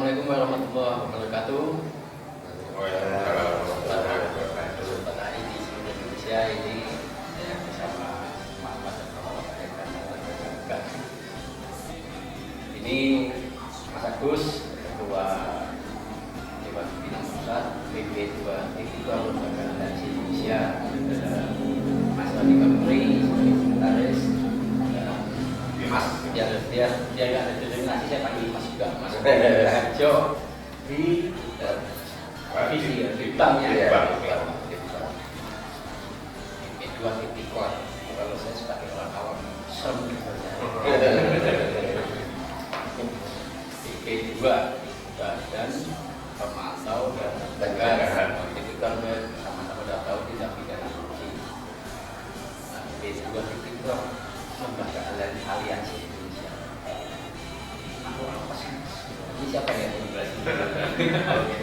Assalamualaikum warahmatullahi wabarakatuh. Pada hari di seluruh Indonesia ini saya bersama Muhammad dan kawan-kawan. Ini Mas Agus, Ketua Dewan Pimpinan Pusat BP2 Lembaga Aliansi Indonesia, Mas Rani Kapolri sebagai sekretaris. Mas, dia nggak ada denominasi, saya panggil Mas juga, Mas Harjo di divisi ya, di banknya P2 Tipikor. Kalau saya sebagai orang awam serem P2 Badan Pemantau dan Pencegahan Tipikor, sama-sama sudah tahu tindak pidana korupsi. P2 Tipikor Lembaga Aliansi Indonesia. Aku apa sih? Ini siapa yang menjelaskan?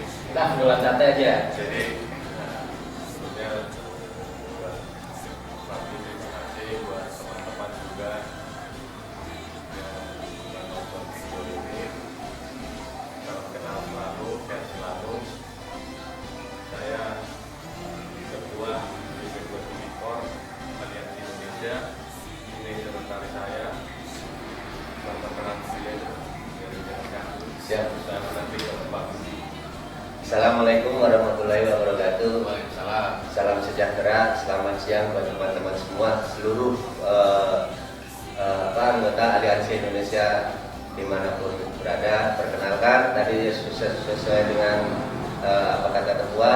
Kita mulai data aja. Jadi sebetulnya buat terima kasih buat teman-teman juga yang nonton video ini. Salam kenal selalu, sehat selalu. Saya Ketua BP2 Tipikor Aliansi Indonesia. Ini sekretaris saya, Bapak dari Jakarta. Siap. Saya nanti ke Pak. Assalamualaikum warahmatullahi wabarakatuh. Waalaikumsalam. Salam sejahtera, selamat siang buat teman-teman semua, seluruh anggota Aliansi Indonesia dimanapun berada. Perkenalkan, tadi sesuai dengan apa kata ketua,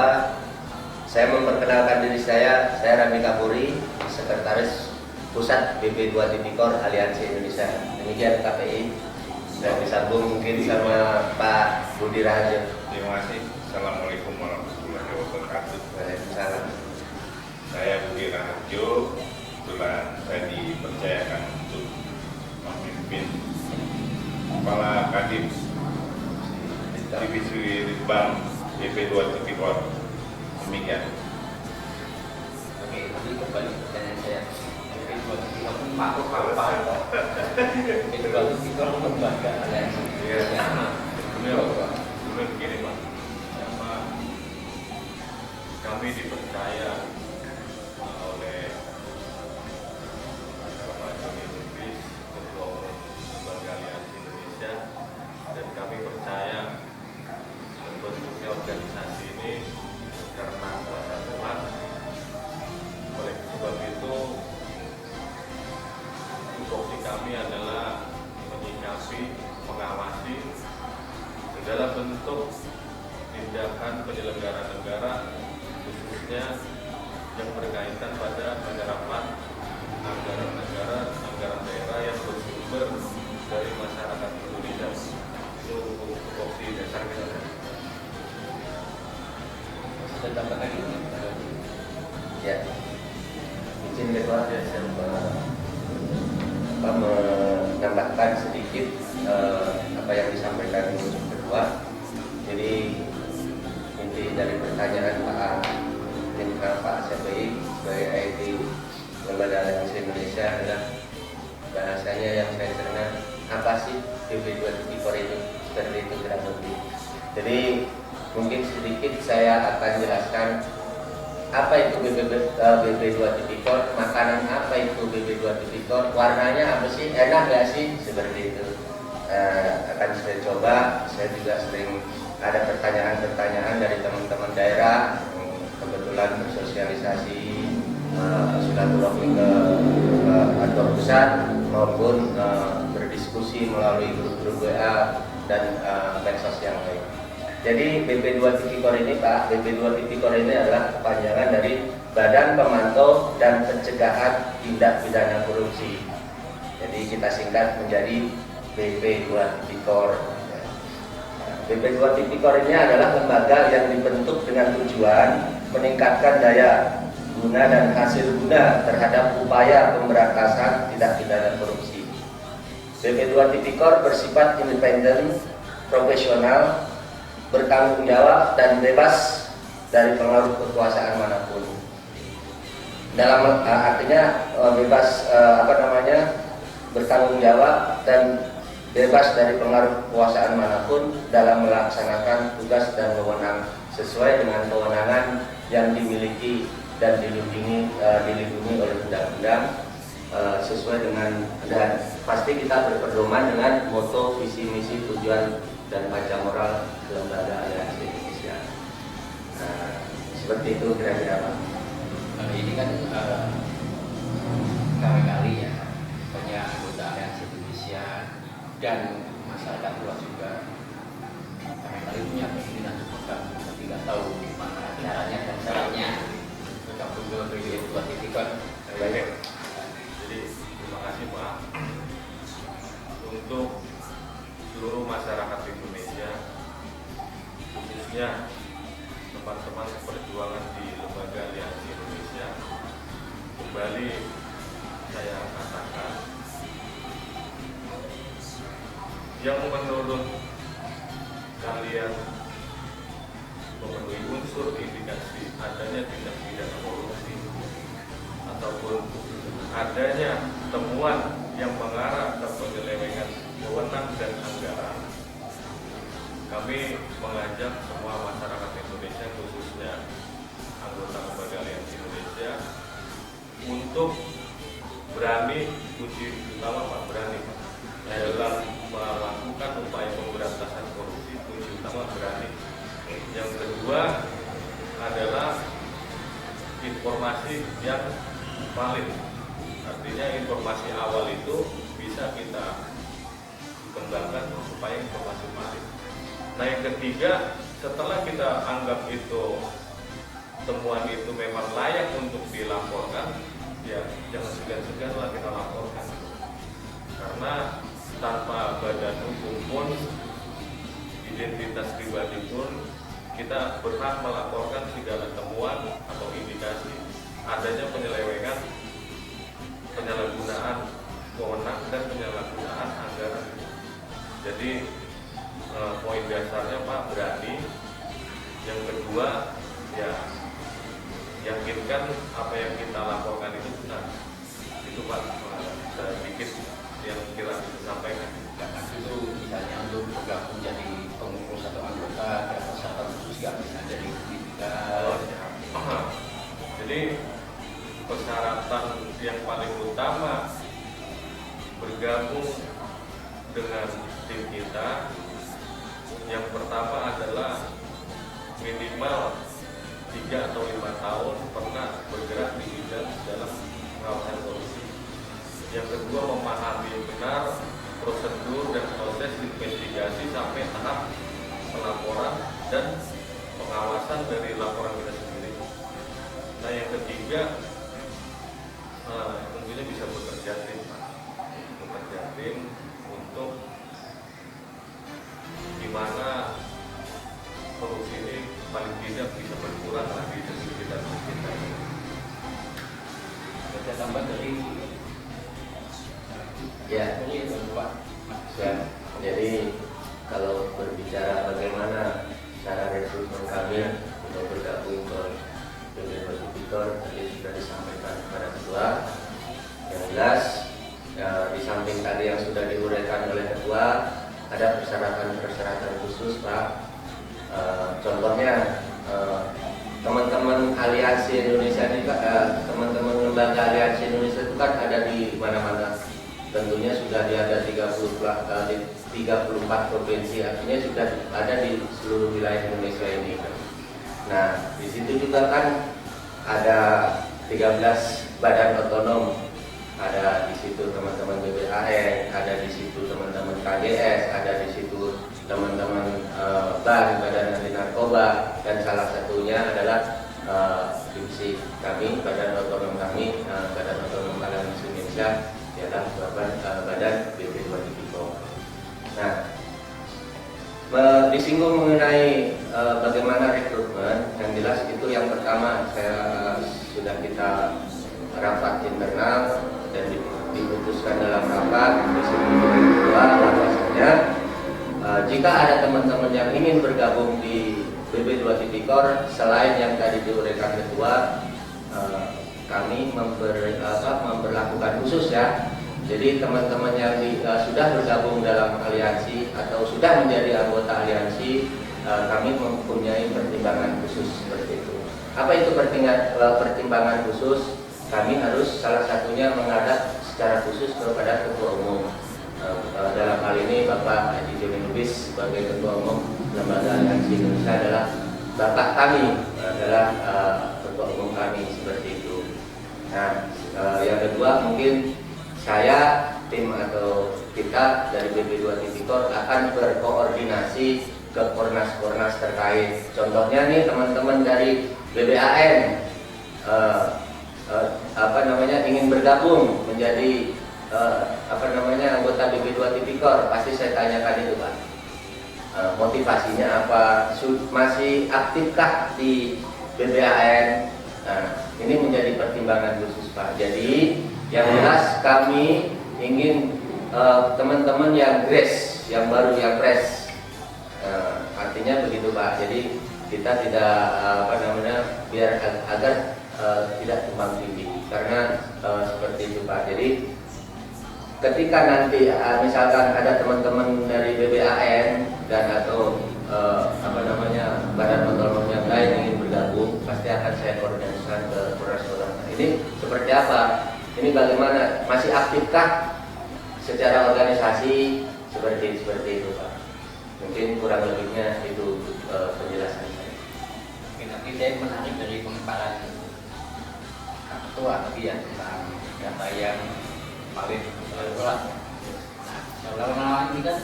saya memperkenalkan diri saya Rani Kapolri, sekretaris Pusat BP2 Tipikor Aliansi Indonesia. Demikian KPI. Dan disambung mungkin sama Pak Budi Raharjo. Terima kasih. Assalamualaikum warahmatullahi wabarakatuh. Waalaikumsalam. Saya Budi Raharjo. Kebetulan saya dipercayakan untuk memimpin Kepala Kadin Divisi Litbang BP2 Tipikor. Demikian. Oke, nanti kembali pertanyaan saya. P2 Tipikor makhluk apa? P2 Tipikor Lembaga Aliansi Indonesia. Sebelumnya begini Pak, kami dipercaya oleh Bapak Joni Lubis, Ketua Umum Lembaga Aliansi Indonesia, dan kami percaya terbentuknya organisasi ini karena kuasa Tuhan. Oleh sebab itu, tupoksi kami adalah menyikapi, mengawasi segala bentuk tindakan penyelenggara negara, khususnya yang berkaitan pada penyerapan anggaran negara, anggaran daerah yang bersumber dari masyarakat Indonesia. Itu tupoksi dasar kita. Sudah tambah lagi? Ya, izin ketua saya menambahkan sedikit apa yang disampaikan ketua. Jadi inti dari pertanyaan Pak CPI sebagai IT Lembaga Aliansi Indonesia adalah bahasanya yang saya dengar, apa sih BP2 Tipikor itu, seperti itu kurang lebih. Jadi mungkin sedikit saya akan jelaskan apa itu BP2 Tipikor, makanan apa itu BP2 Tipikor, warnanya apa sih, enak gak sih, seperti itu. Akan saya coba. Saya juga sering ada pertanyaan-pertanyaan dari teman-teman daerah, kebetulan bersosialisasi silaturahmi ke kantor pusat maupun berdiskusi melalui grup-grup WA dan medsos yang lain. Jadi BP2 Tipikor ini Pak, BP2 Tipikor ini adalah kepanjangan dari Badan Pemantau dan Pencegahan Tindak Pidana Korupsi. Jadi kita singkat menjadi BP2 Tipikor. BP2 Tipikor ini adalah lembaga yang dibentuk dengan tujuan meningkatkan daya guna dan hasil guna terhadap upaya pemberantasan tindak pidana korupsi. BP2 Tipikor bersifat independen, profesional, bertanggung jawab dan bebas dari pengaruh kekuasaan manapun. Dalam artinya bebas bertanggung jawab dan bebas dari pengaruh kekuasaan manapun dalam melaksanakan tugas dan wewenang sesuai dengan kewenangan yang dimiliki dan dilindungi oleh undang-undang, sesuai dengan, dan pasti kita berpedoman dengan moto, visi, misi, tujuan dan panca moral Lembaga Aliansi Indonesia. Nah, seperti itu kira-kira Pak. Ini kan kali-kali ya banyak anggota Aliansi Indonesia dan masyarakat luas juga kali-kali punya keinginan untuk bergabung, tapi nggak tahu gimana caranya dan syaratnya bergabung ke BBM 2.0. Baik. Jadi terima kasih Pak. Untuk seluruh masyarakat Indonesia, khususnya teman-teman perjuangan di Lembaga Aliansi Indonesia, kembali saya katakan, yang menurut kalian memenuhi unsur indikasi adanya tindak pidana korupsi ataupun adanya temuan yang mengarah ke penyelewengan wewenang dan anggaran, kami mengajak semua masyarakat Indonesia, khususnya anggota Lembaga Aliansi Indonesia, untuk berani, kunci utama Pak, berani Pak, dalam melakukan upaya pemberantasan korupsi. Kunci utama berani. Yang kedua adalah informasi yang valid. Artinya informasi awal itu bisa kita kembangkan supaya informasi valid. Nah, yang ketiga, setelah kita anggap itu temuan itu memang layak untuk dilaporkan, ya jangan segan-segan kita laporkan. Karena tanpa badan hukum pun, identitas pribadi pun, kita berhak melaporkan segala temuan atau indikasi adanya penyelewengan, penyalahgunaan wewenang dan penyalahgunaan anggaran. Jadi poin dasarnya Pak, berani. Yang kedua, ya yakinkan apa yang kita laporkan itu benar. Itu Pak, sedikit yang kira disampaikan. Itu misalnya untuk bergabung jadi pengurus atau anggota ada persyaratan khusus nggak, bisa jadi Jadi persyaratan yang paling utama bergabung dengan tim kita, yang pertama adalah minimal 3 atau 5 tahun pernah bergerak di bidang dalam pengawasan korupsi. Yang kedua, memahami benar prosedur dan proses investigasi sampai tahap pelaporan dan pengawasan dari laporan kita sendiri. Nah, yang ketiga, tentunya bisa bekerja tim, untuk gimana korupsi ini paling tidak bisa berkurang lagi di sekitar kita. Saya tambah dari Ya, jadi kalau berbicara bagaimana cara rekrutmen kami untuk bergabung ke BBM tadi sudah disampaikan kepada ketua. Yang jelas, di samping tadi yang sudah diuraikan oleh ketua, ada persyaratan khusus Pak. Contohnya teman-teman Aliansi Indonesia ini, teman-teman lembaga Aliansi Indonesia itu kan ada di mana-mana. Tentunya sudah ada 34 provinsi, artinya sudah ada di seluruh wilayah Indonesia ini. Nah, di situ juga kan ada 13 badan otonom, ada di situ teman-teman BBAN, ada di situ teman-teman KGS, ada di situ teman-teman Badan Anti Narkoba, dan salah satunya adalah divisi kami, badan otonom kami, Badan Otonom Aliansi Indonesia, adalah badan BP 2.0. Nah, disinggung mengenai bagaimana rekrutmen, yang jelas itu yang pertama sudah kita rapat internal dan diputuskan dalam rapat bahwasanya jika ada teman-teman yang ingin bergabung di BB 2.0, selain yang tadi diuraikan ketua, kami memberlakukan khusus ya Jadi teman-teman yang sudah bergabung dalam aliansi atau sudah menjadi anggota aliansi, kami mempunyai pertimbangan khusus seperti itu. Apa itu pertimbangan khusus? Kami harus salah satunya menghadap secara khusus kepada Ketua Umum. Dalam hal ini Bapak Haji Joni Lubis sebagai Ketua Umum Lembaga Aliansi Indonesia adalah Bapak kami, adalah Ketua Umum kami seperti itu. Nah, yang kedua mungkin saya, tim atau kita dari BP2 Tipikor akan berkoordinasi ke Kornas-Kornas terkait. Contohnya nih teman-teman dari BBAN ingin bergabung menjadi anggota BP2 Tipikor, pasti saya tanyakan itu Pak. Motivasinya apa? Masih aktifkah di BBAN? Nah, ini menjadi pertimbangan khusus Pak. Jadi yang jelas kami ingin teman-teman yang grace, yang baru, yang fresh. Artinya begitu Pak. Jadi kita tidak biar agar tidak tumpang tindih. Karena seperti itu Pak. Jadi ketika nanti misalkan ada teman-teman dari BBAN dan atau badan kontrol yang lain yang ingin bergabung, pasti akan saya koordinasikan ke Kornas-Kornas. Ini seperti apa? Ini bagaimana? Masih aktifkah secara organisasi seperti itu Pak? Mungkin kurang lebihnya itu penjelasan saya. Oke, nanti saya menarik dari pemaparan Ketua tadi ya tentang data yang paling telat. Nah, seolah-olah ini kan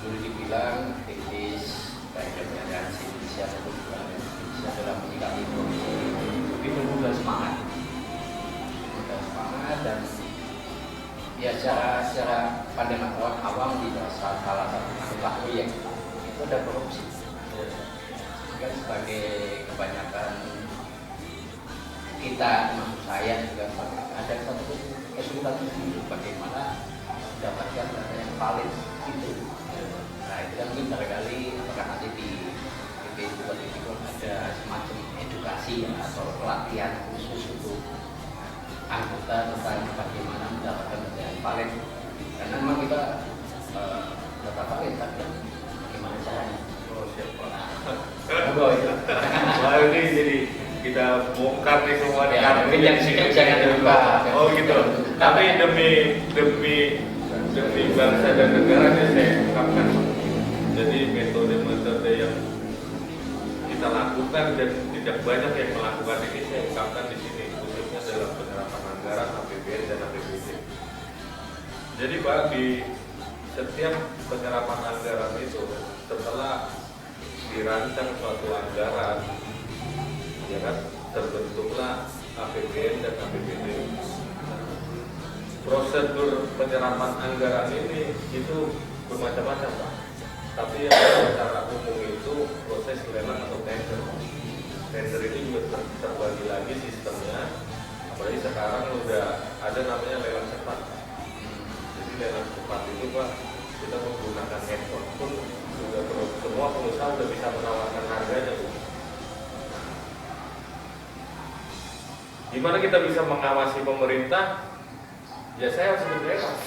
boleh dibilang aktivis baik dari aliansi Indonesia maupun Indonesia dalam menyikapi korupsi itu sudah semangat dan ya secara pandangan awam di salah satu anggota proyek itu ada korupsi. Kan sebagai kebanyakan kita, maksud saya juga ada satu kesulitan itu bagaimana mendapatkan data yang valid itu. Nah itu kan mungkin barangkali apakah nanti di BP2 Tipikor ada semacam edukasi ya, atau pelatihan khusus untuk anggota tentang bagaimana mendapatkan data yang valid. Karena memang kita data valid tapi bagaimana caranya? Oh siapa? Wah ini jadi kita bongkar nih semua di mungkin yang jangan lupa. Oh gitu. Tapi demi bangsa dan negara ini saya ungkapkan. Jadi metode-metode yang kita lakukan dan tidak banyak yang melakukan ini saya ungkapkan di sini, khususnya dalam penyerapan anggaran APBN dan APBD. Jadi Pak, di setiap penyerapan anggaran itu setelah dirancang suatu anggaran, ya kan, terbentuklah APBN dan APBD. Prosedur penyerapan anggaran ini itu bermacam-macam Pak. Tapi yang secara umum itu proses lelang atau tender. Tender ini juga terbagi lagi sistemnya. Apalagi sekarang udah ada namanya lelang cepat. Jadi lelang cepat itu Pak, kita menggunakan handphone pun sudah semua pengusaha sudah bisa menawarkan harganya. Gimana kita bisa mengawasi pemerintah? Ya saya harus ikut lelang.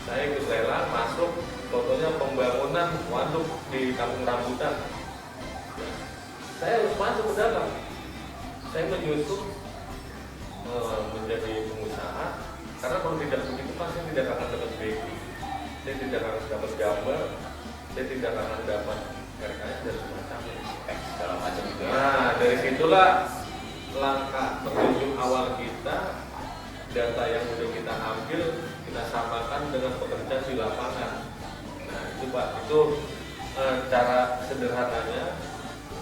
Saya ikut lelang, masuk, contohnya pembangunan waduk di Kampung Rambutan. Saya harus masuk ke dalam. Saya menyusun menjadi pengusaha, karena kalau tidak begitu Pak, saya tidak akan dapat BI, saya tidak akan dapat gambar, saya tidak akan dapat RKS dan semacamnya. Segala macam itu. Nah dari situlah langkah petunjuk awal kita, data yang sudah kita ambil, kita samakan dengan pekerja di lapangan. Nah itu Pak, itu cara sederhananya.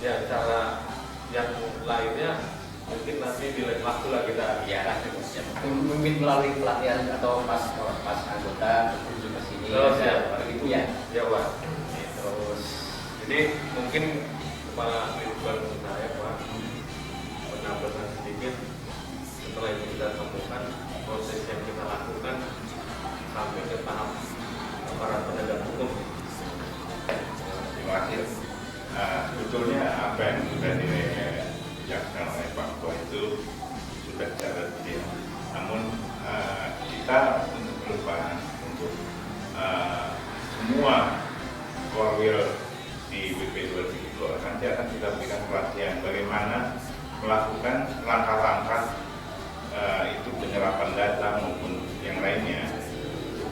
Ya cara yang lainnya mungkin nanti di lain waktu lah kita mungkin melalui pelatihan atau pas anggota berkunjung ke sini begitu ya. Ya Pak. Terus jadi mungkin Kepala Ridwan saya Pak penambahan sedikit. Setelah itu kita temukan proses yang kita lakukan sampai ke tahap aparat penegak hukum. Terima kasih. Sebetulnya apa yang sudah dijelaskan oleh Pak Ketua itu sudah secara detail. Namun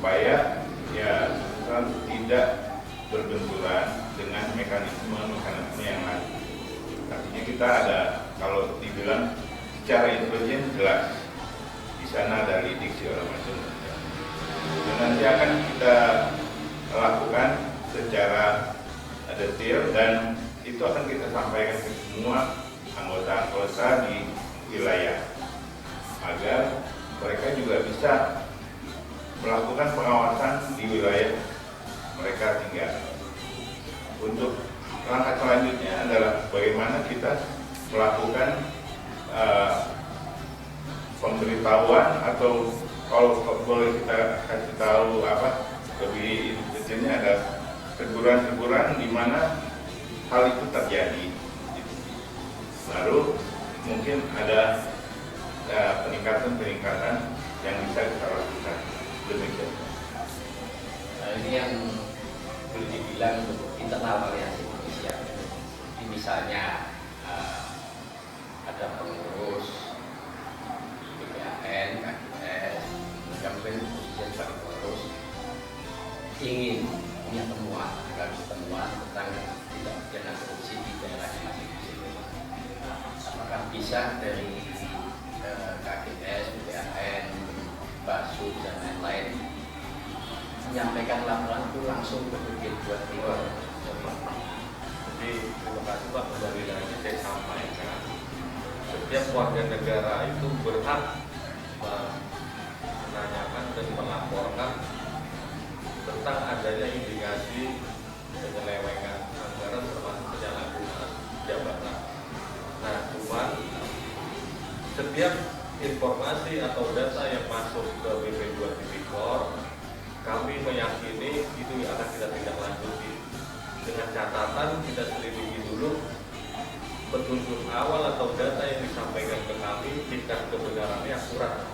supaya ya tidak berbenturan dengan mekanisme yang lain. Artinya kita ada, kalau dibilang secara intelijen jelas di sana ada lidik segala macam. Dan nanti akan kita lakukan secara detail dan itu akan kita sampaikan ke semua anggota-anggota di wilayah agar mereka juga bisa melakukan pengawasan di wilayah mereka tinggal. Untuk langkah selanjutnya adalah bagaimana kita melakukan pemberitahuan atau kalau boleh kita kasih tahu lebih detailnya ada teguran-teguran di mana hal itu terjadi. Baru mungkin ada peningkatan-peningkatan yang bisa kita lakukan. Demikian. Nah, ini yang boleh dibilang untuk internal aliansi Indonesia. Jadi misalnya ada pengurus BPAN, KGS, mungkin posisi sebagai pengurus ingin punya temuan tentang tindak pidana korupsi di daerahnya masing-masing. Apakah bisa dari KGS, BPAN, Basud dan lain-lain menyampaikan laporan itu langsung ke BP2 Tipikor. Jadi terima kasih Pak, kembali lagi saya sampaikan setiap warga negara itu berhak menanyakan dan melaporkan tentang adanya indikasi penyelewengan anggaran termasuk penyalahgunaan jabatan. Nah, cuman setiap informasi atau data yang masuk ke BP2 Tipikor, kami meyakini itu akan kita tindak lanjuti dengan catatan kita selidiki dulu petunjuk awal atau data yang disampaikan ke kami tingkat kebenarannya akurat.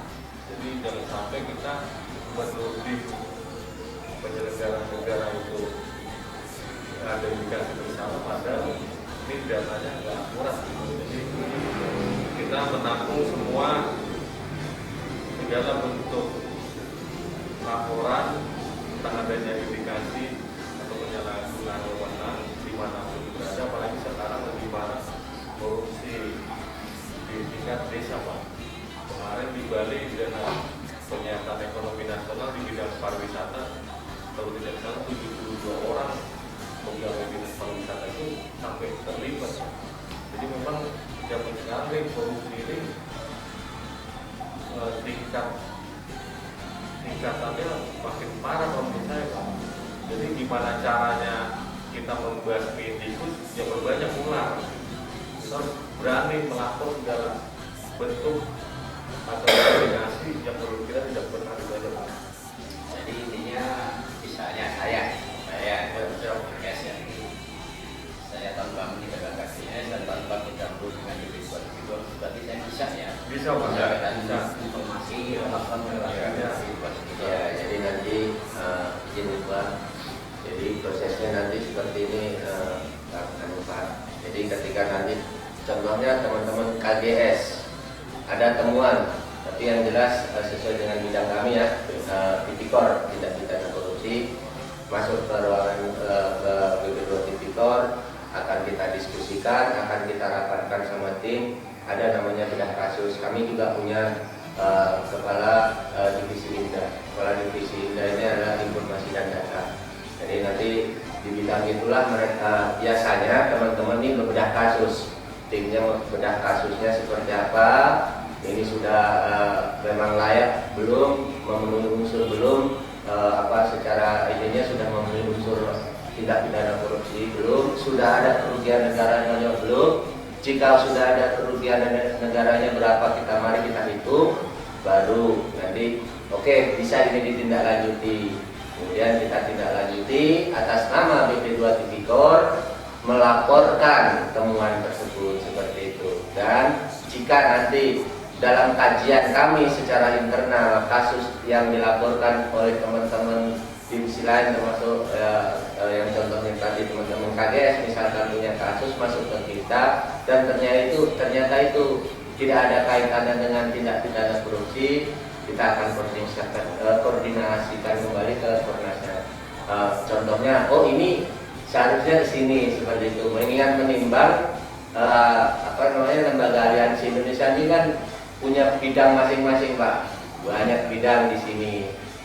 Jadi jangan sampai kita menuding penyelenggara negara itu ada indikasi bersalah padahal ini datanya nggak akurat. Jadi kita menampung semua segala bentuk laporan tentang adanya indikasi atau penyalahgunaan wewenang dimanapun berada, apalagi sekarang lebih parah korupsi di tingkat desa Pak. Kemarin di Bali dengan penyataan ekonomi nasional di bidang pariwisata, kalau tidak salah 72 orang pegawai dinas pariwisata itu sampai terlibat. Jadi memang zaman sekarang korupsi ini tingkatannya makin parah menurut saya Pak. Jadi gimana caranya kita membahas tikus yang berbanyak ular, kita harus berani melapor segala bentuk atau koordinasi yang menurut kita tidak pernah dibaca Pak. Jadi intinya misalnya saya KGS ya, saya tanpa meninggalkan KGS dan tanpa bergabung dengan BP2 Tipikor, berarti saya bisa ya. Bisa Pak, bisa. Informasi melakukan Ya, jadi nanti izin Pak. Jadi prosesnya nanti seperti ini Pak. Jadi ketika nanti contohnya teman-teman KGS ada temuan, tapi yang jelas sesuai dengan bidang kami ya, Tipikor tindak pidana korupsi masuk ke ruangan ke BP2 Tipikor, akan kita diskusikan, akan kita rapatkan sama tim. Ada namanya bedah kasus. Kami juga punya kepala divisi Indra. Kepala divisi Indra ini adalah informasi dan data. Jadi nanti di bidang itulah mereka biasanya teman-teman ini berbedah kasus. Timnya bedah kasusnya seperti apa? Ini sudah memang layak belum, memenuhi unsur belum, secara idenya sudah memenuhi unsur tindak pidana korupsi belum, sudah ada kerugian negaranya belum. Jika sudah ada kerugian negaranya berapa, mari kita hitung, baru nanti oke, bisa ini ditindaklanjuti. Kemudian kita tindak lanjuti atas nama BP2 Tipikor melaporkan temuan tersebut seperti itu. Dan jika nanti dalam kajian kami secara internal kasus yang dilaporkan oleh teman-teman divisi lain termasuk yang contohnya tadi teman-teman KGS misalkan punya kasus masuk ke kita dan ternyata itu tidak ada kaitannya dengan tindak pidana korupsi, kita akan koordinasikan kembali ke Komnasnya. Contohnya, oh ini seharusnya di sini seperti itu. Mengingat menimbang lembaga aliansi Indonesia ini kan punya bidang masing-masing, Pak. Banyak bidang di sini.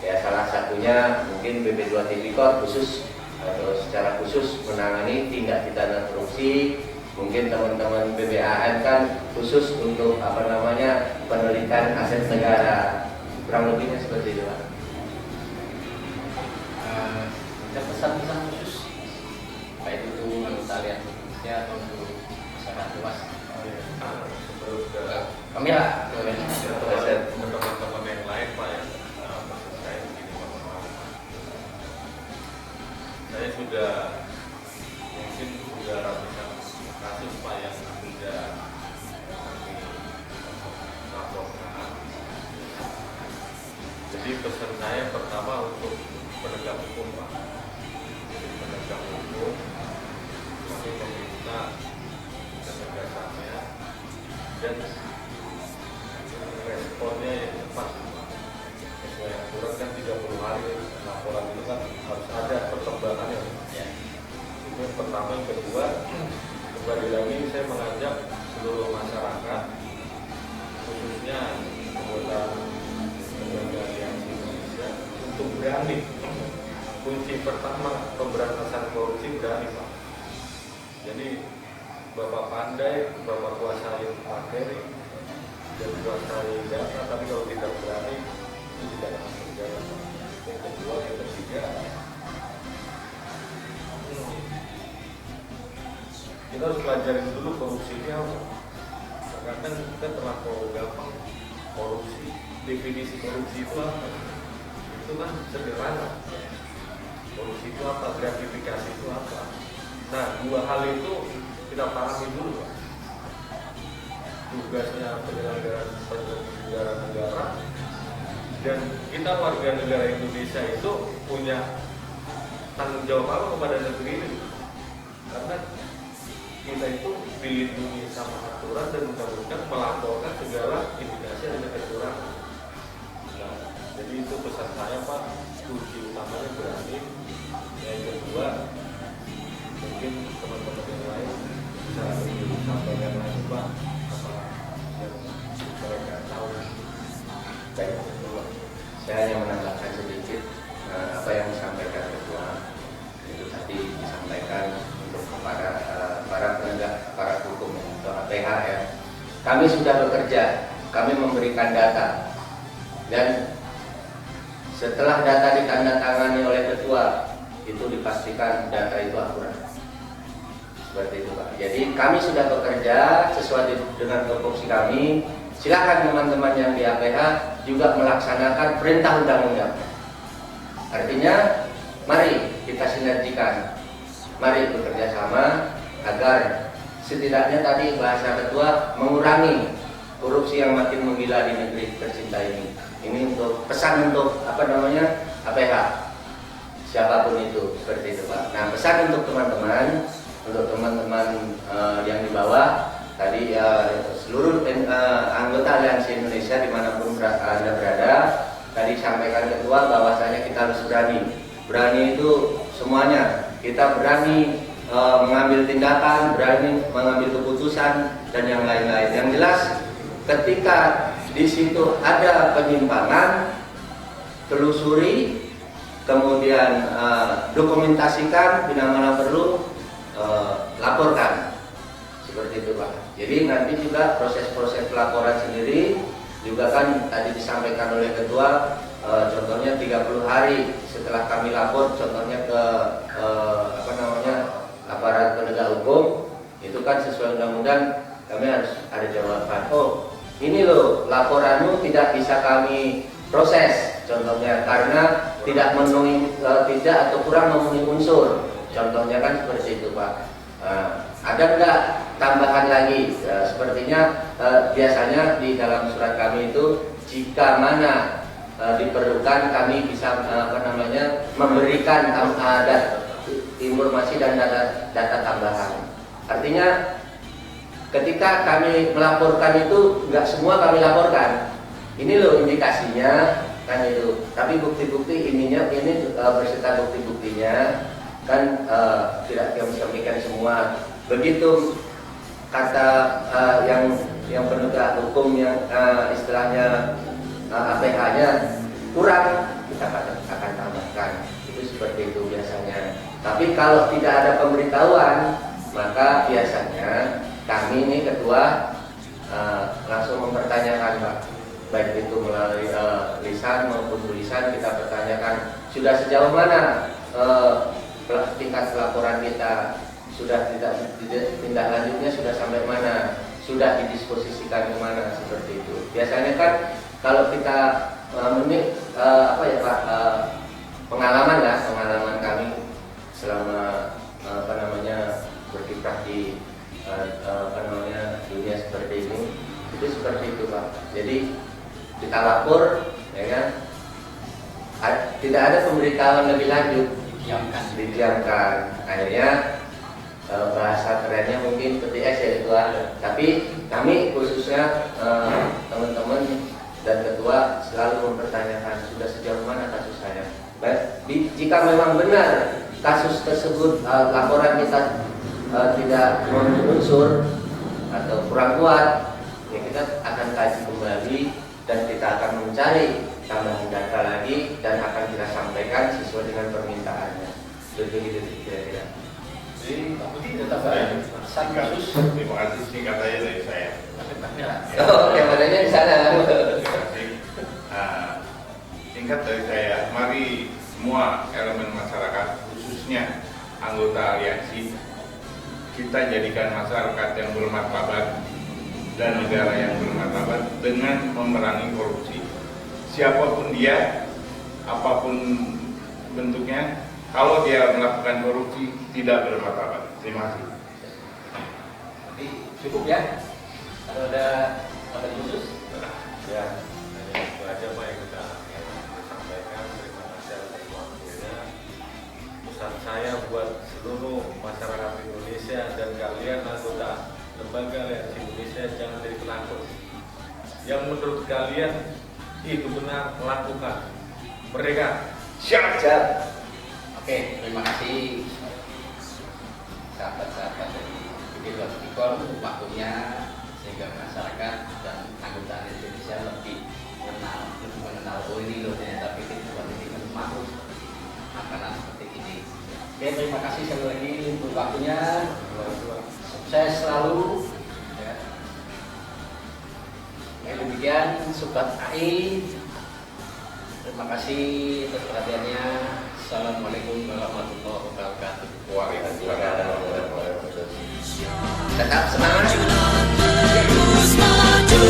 Ya, salah satunya mungkin BP2 Tipikor khusus atau secara khusus menangani tindak pidana korupsi. Mungkin teman-teman BPAN kan khusus untuk penelitian aset negara. Kurang lebihnya seperti itu, Pak. Ada pesan-pesan khusus baik itu anggota aliansi Indonesia atau untuk masyarakat luas. Sebelum ke Kamera. teman-teman yang lain Pak yang maksud saya begini Pak, saya sudah mungkin sudah ratusan kasus Pak yang sudah kami laporkan. Jadi pesan saya pertama untuk penegak hukum Pak. Jadi penegak hukum kami meminta ketegasannya dan responnya yang cepat. Sesuai aturan kan 30 hari laporan itu kan harus ada perkembangannya. Ya. Itu yang pertama. Yang kedua, kembali lagi saya mengajak seluruh masyarakat, khususnya anggota lembaga aliansi Indonesia, untuk berani. Kunci pertama pemberantasan korupsi berani Pak. Jadi Bapak pandai, Bapak kuasai materi dan kuasai data, tapi kalau tidak berani itu tidak akan berjalan. Yang kedua, yang ketiga, kita harus pelajarin dulu korupsinya apa. Kadang kita terlalu gampang korupsi. Definisi korupsi itu apa? Itu kan sederhana. Korupsi itu apa? Gratifikasi itu apa? Nah, dua hal itu kita pahami dulu, Pak. Tugasnya penyelenggara negara dan kita warga negara Indonesia itu punya tanggung jawab apa kepada negeri ini? Karena kita itu dilindungi sama aturan dan undang-undang melaporkan segala indikasi ada kecurangan. Nah, jadi itu pesan saya Pak, kunci utamanya berani. Yang kedua, mungkin teman-teman yang lain bisa sampaikan lagi Pak apa yang mereka tahu. Baik, saya hanya menambahkan sedikit apa yang disampaikan Ketua. Itu tadi disampaikan untuk para penegak, para hukum atau APH ya. Kami sudah bekerja, kami memberikan data, dan setelah data ditandatangani oleh Ketua, itu dipastikan data itu akurat. Seperti itu Pak. Jadi kami sudah bekerja sesuai dengan tupoksi kami. Silakan teman-teman yang di APH juga melaksanakan perintah undang-undang. Artinya, mari kita sinergikan, mari bekerja sama agar setidaknya tadi bahasa Ketua mengurangi korupsi yang makin menggila di negeri tercinta ini. Ini untuk pesan untuk APH, siapapun itu, seperti itu Pak. Nah, pesan untuk teman-teman yang di bawah tadi seluruh anggota aliansi Indonesia dimanapun Anda berada, tadi sampaikan Ketua bahwasanya kita harus berani itu semuanya. Kita berani mengambil tindakan, berani mengambil keputusan dan yang lain-lain. Yang jelas ketika di situ ada penyimpangan, telusuri, kemudian dokumentasikan, bila mana perlu laporkan. Seperti itu Pak. Jadi nanti juga proses-proses pelaporan sendiri juga kan tadi disampaikan oleh Ketua, contohnya 30 hari setelah kami lapor, contohnya ke aparat penegak hukum, itu kan sesuai undang-undang kami harus ada jawaban. Oh, ini loh laporanmu tidak bisa kami proses, contohnya karena tidak memenuhi tidak atau kurang memenuhi unsur. Contohnya kan seperti itu Pak. Ada enggak tambahan lagi? Sepertinya biasanya di dalam surat kami itu jika mana diperlukan kami bisa memberikan informasi dan data tambahan. Artinya ketika kami melaporkan itu enggak semua kami laporkan. ini loh indikasinya kan itu. Tapi bukti-bukti ini beserta bukti-buktinya kan tidak kami sampaikan semua. Begitu kata yang penegak hukum yang istilahnya APH-nya kurang, kita akan tambahkan. Itu seperti itu biasanya. Tapi kalau tidak ada pemberitahuan, maka biasanya kami ini ketua langsung mempertanyakan, Pak. Baik itu melalui lisan maupun tulisan, kita pertanyakan sudah sejauh mana tingkat pelaporan kita, sudah tindak lanjutnya sudah sampai mana, sudah didisposisikan ke mana, seperti itu. Biasanya kan kalau kita pengalaman kami selama berkiprah di dunia seperti ini, itu seperti itu, Pak. Jadi kita lapor, ya kan, tidak ada pemberitahuan lebih lanjut, didiamkan. Akhirnya bahasa kerennya mungkin PTS ya ketua. Tapi kami khususnya teman-teman dan ketua selalu mempertanyakan sudah sejauh mana kasus saya. Baik, jika memang benar kasus tersebut laporan kita tidak menunsur atau kurang kuat, ya kita akan kaji kembali dan kita akan mencari tambahan data lagi dan akan kita sampaikan sesuai dengan permintaannya. Begitu kira-kira. Jadi tetap satu kasus. Terima kasih singkat aja dari saya. Oh, kameranya di sana. Terima kasih. Singkat dari saya, mari semua elemen masyarakat, khususnya anggota aliansi, kita jadikan masyarakat yang bermartabat dan negara yang bermartabat dengan memerangi korupsi. Siapapun dia, apapun bentuknya, kalau dia melakukan korupsi tidak bermartabat. Terima kasih. Jadi cukup ya. Kalau ada khusus, Ya, hanya itu aja Pak yang kita sampaikan. Terima kasih atas waktunya. Pesan saya buat seluruh masyarakat Indonesia dan kalian anggota lembaga aliansi Indonesia, jangan jadi penakut. Yang menurut kalian itu benar, lakukan. Mereka Siap. oke, terima kasih sahabat-sahabat dari Bidil.com untuk waktunya, sehingga masyarakat dan anggota Indonesia lebih mengenal ini loh, ternyata Bidil ini makhluk makanan seperti ini. Oke, terima kasih sekali lagi untuk waktunya. Sukses selalu. Ya. Demikian Sobat AI. Terima kasih atas perhatiannya. Assalamualaikum warahmatullahi wabarakatuh. Waalaikumsalam warahmatullahi wabarakatuh. Tetap semangat. Terus maju.